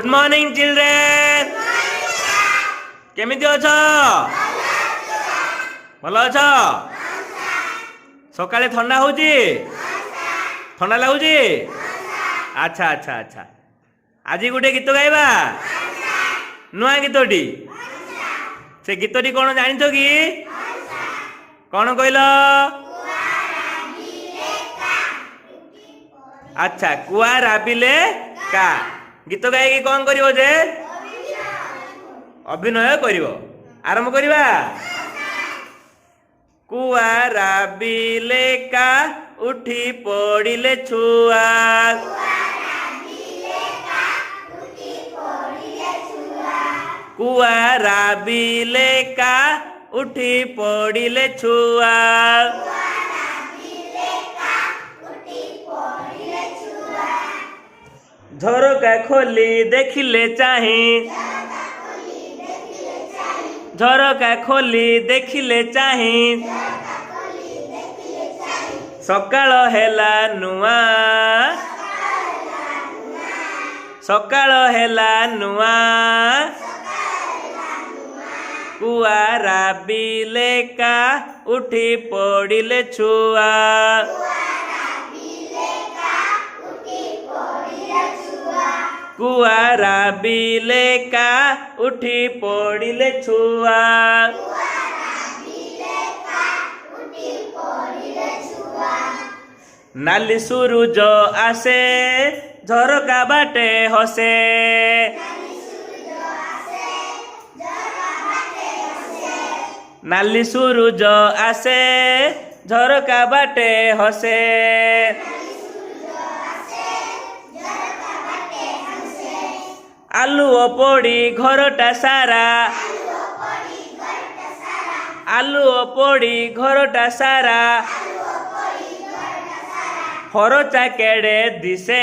Good morning children केमिति अछ भल अछ सकाळे ठंडा होची ठंडा लगुची अच्छा अच्छा अच्छा आज गोटे गीत गाइबा नुआ गीतटी से गीतटी कौन जानिछ कि कौन कहल अच्छा कुआ राबिले का गीत गाई कौन करिवो जे अभिनय करिवो आरंभ करिबा कुआ राबिले का उठी पड़िले छुआ कुआ राबिले का उठी पड़िले छुआ झरोका खोली देखिले चाही झरोका खोली देखिले चाही सकाळ हेला नुआ सकाळ हेला नुआ कुआ राबिले का उठी पड़िले छुआ कुआ राबिले का उठी पड़िले छुआ नाली सूरज आसे झरोका बाटे हसे नाली सूरज आसे झरोका बाटे हसे आलुओ पोड़ी घरटा सारा आलुओ पोड़ी घरटा सारा हरचा केड़े दिसे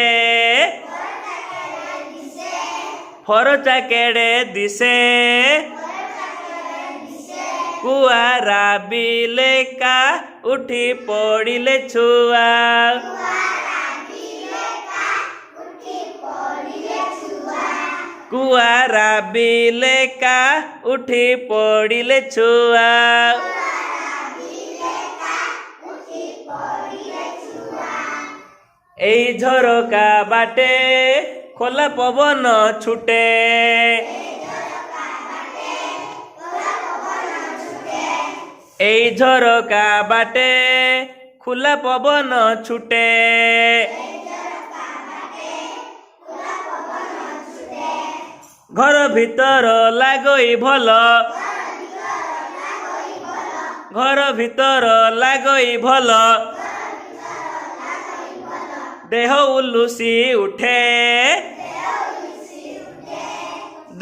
हरचा केड़े दिसे कुआ राबिले का उठी पड़िले छुआ कुआ राबिले का उठी पड़िले छुआ एई झरोका बाटे खोला पवन छुटे एई झरोका बाटे खुला पवन छुटे घर भीतर लागई भल घर भीतर लागई भल देह उलुसी उठे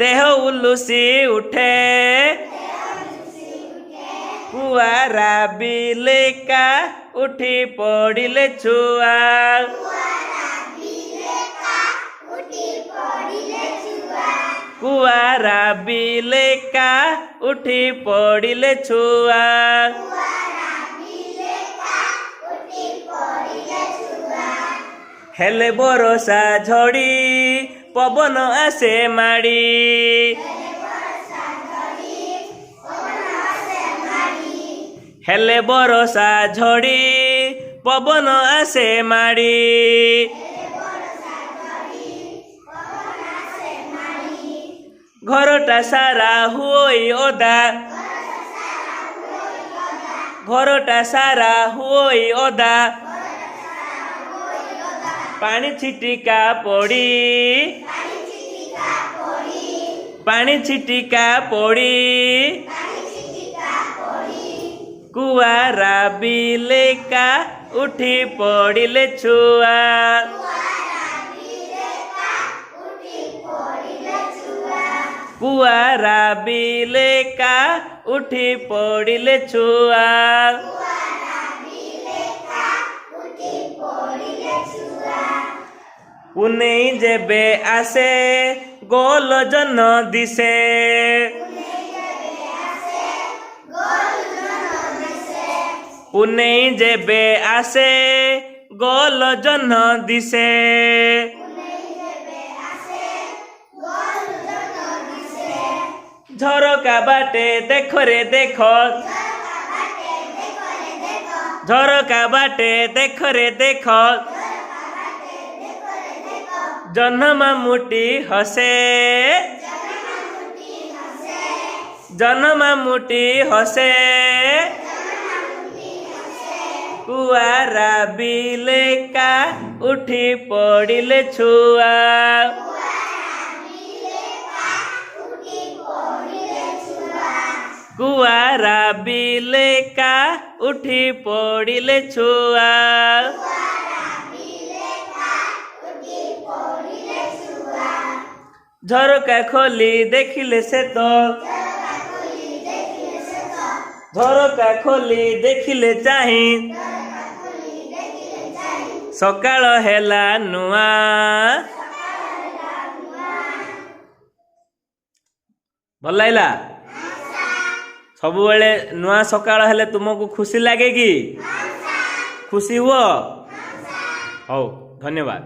देह उलुसी उठे कुआ राबिले का उठी पड़िले छुआ कुआ राबिले का उठी पड़िले छुआ हेले बरसा झड़ी पवन आसे माड़ी हेले बरसा झड़ी पवन आसे माड़ी घरटा सारा हुई ओदा घरटा सारा हुई ओदा पानी छिटिका पड़ी पानी छिटिका पड़ी कुआ राबिले का उठी पड़िले छुआ कुआ राबिले का उठी पड़िले छुआ पुनेई जेबे आसे गोल जन दिसे पुनेई जेबे आसे गोल जन दिसे ଝରକା ବାଟେ ଦେଖ ରେ ଦେଖ ଝରକା ବାଟେ ଦେଖ ରେ ଦେଖ ଜହ୍ନ ମାମୁଟି ହସେ ଜହ୍ନ ମାମୁଟି ହସେ କୁଆ ରାବିଲେ କା ଉଠି ପଡ଼ିଲେ ଛୁଆ କୁଆ ରାବିଲେ କା ଉଠି ପଡ଼ିଲେ ଛୁଆ ଝରକା ଖୋଲି ଦେଖିଲେ ସେ ତ ଝରକା ଖୋଲି ଦେଖିଲେ ଚାହିଁ ସକାଳ ହେଲା ନୂଆ ଭଲ ଲାଗିଲା ସବୁବେଳେ ନୂଆ ସକାଳ ହେଲେ ତୁମକୁ ଖୁସି ଲାଗେ କି ଖୁସି ହୁଅ ହଉ ଧନ୍ୟବାଦ।